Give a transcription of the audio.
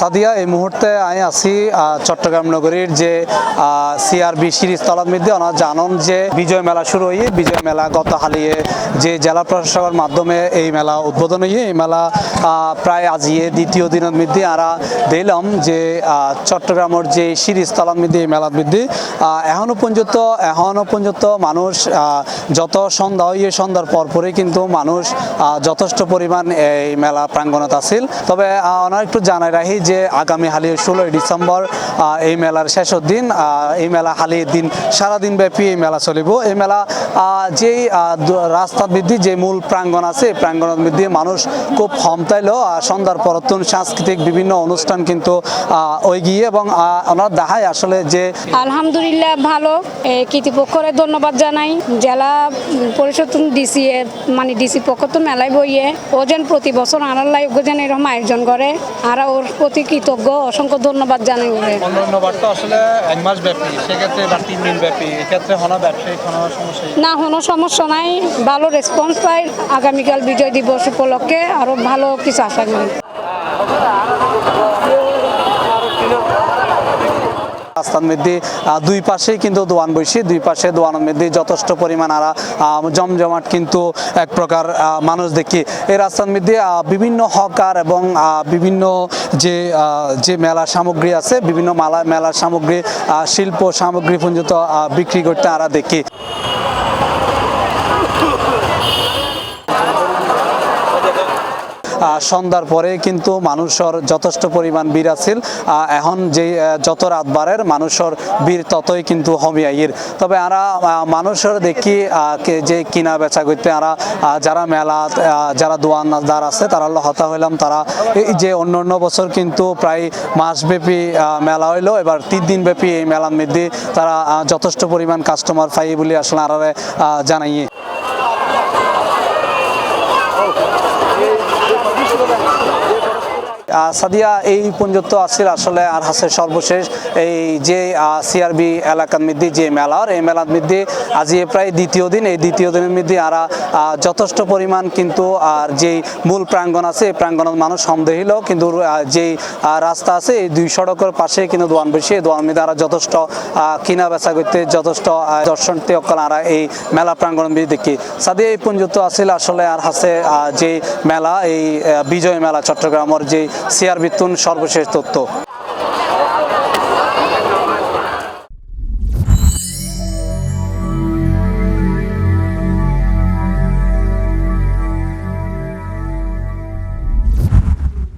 সাদিয়া এই মুহূর্তে আমি আছি চট্টগ্রাম নগরীর যে সিআরবি সিরিজ তলার মধ্যে ওনারা জানান যে বিজয় মেলা শুরু হয়ে বিজয় মেলা গত হালিয়ে যে জেলা প্রশাসকের মাধ্যমে এই মেলা উদ্বোধন হয়ে এই মেলা প্রায় আজিয়ে দ্বিতীয় দিনের মধ্যে আমরা দিলাম যে চট্টগ্রামের যে সিরিজ তলার মধ্যে এই মেলার মধ্যে এখনো পর্যন্ত মানুষ যত সন্ধ্যা হয়ে সন্ধ্যার পরপরই কিন্তু মানুষ যথেষ্ট পরিমাণ এই মেলা প্রাঙ্গণত আছিল। তবে ওনার একটু জানাই রাখি যে আগামী হালির 16 ডিসেম্বর এই মেলার শেষের দিন এই মেলা হালির দিন সারাদিন ব্যাপী এই মেলা চলিব। এই মেলা যেই রাস্তার বৃদ্ধি যে মূল প্রাঙ্গণ আছে প্রাঙ্গণের মধ্যে মানুষ খুব হমতাইলো সন্ধ্যার পরতুন সাংস্কৃতিক বিভিন্ন অনুষ্ঠান কিন্তু ওই গিয়ে এবং ওনার দেখায় আসলে যে আলহামদুলিল্লাহ ভালো কর্তৃপক্ষরে ধন্যবাদ জানাই। জেলা পরিষদ ডিসি মানে ডিসি পক্ষ তো মেলায় বইয়ে ও যেন প্রতি বছর আনাল্লাই যেন এরকম আয়োজন করে আর ওর প্রতি কৃতজ্ঞ অসংখ্য ধন্যবাদ জানাই। আসলে এক মাস ব্যাপী সেক্ষেত্রে বা 3 দিন ব্যাপী এক্ষেত্রে কোনো ব্যবসায়িক কোনো সমস্যা না, কোনো সমস্যা নাই, ভালো রেসপন্স পাই। আগামীকাল বিজয় দিবস উপলক্ষে আরো ভালো কিছু আশা করি। রাস্তার মধ্যে দুই পাশেই কিন্তু দোয়ান বসি, দুই পাশে দোয়ানের মধ্যে যথেষ্ট পরিমাণ আর জমজমাট কিন্তু এক প্রকার মানুষ দেখি। এই রাস্তার মধ্যে বিভিন্ন হকার এবং বিভিন্ন যে মেলার সামগ্রী আছে বিভিন্ন মেলার সামগ্রী শিল্প সামগ্রী পর্যন্ত বিক্রি করতে আমরা দেখি। সন্ধ্যার পরে কিন্তু মানুষের যথেষ্ট পরিমাণ ভিড় আছিল। এখন যে যত রাত বাড়ের মানুষের ভিড় ততই কিন্তু হমি আইয়ের। তবে আমরা মানুষের দেখি যে কিনা বেচা করতে আমরা যারা মেলা যারা দোয়ানদার আছে তারা হতা হইলাম। তারা এই যে অন্য বছর কিন্তু প্রায় মাসব্যাপী মেলা হইলো, এবার 3 দিন ব্যাপী এই মেলার মধ্যে তারা যথেষ্ট পরিমাণ কাস্টমার পাই বলে আসলে আর জানাইয়ে। সাদিয়া এই পর্যন্ত আসছিল আসলে আর হাসে সর্বশেষ এই যে সিআরবি এলাকার মধ্যে যে মেলার এই মেলার মধ্যে আজ প্রায় দ্বিতীয় দিন। এই দ্বিতীয় দিনের মধ্যে আরা যথেষ্ট পরিমাণ কিন্তু আর যেই মূল প্রাঙ্গণ আছে এই প্রাঙ্গণের মানুষ সন্দেহিল কিন্তু যেই রাস্তা আছে এই 2 সড়কের পাশে কিন্তু দোয়ান বসে দোয়ান মধ্যে আরা যথেষ্ট কিনা বেচা করতে যথেষ্ট দর্শনার্থী অকল আরা এই মেলা প্রাঙ্গণের মধ্যে দেখি। সাদিয়া এই পর্যন্ত আসছিল আসলে আর হাসে যে মেলা এই বিজয় মেলা চট্টগ্রামের যে সিআরবি সর্বশেষ তথ্য।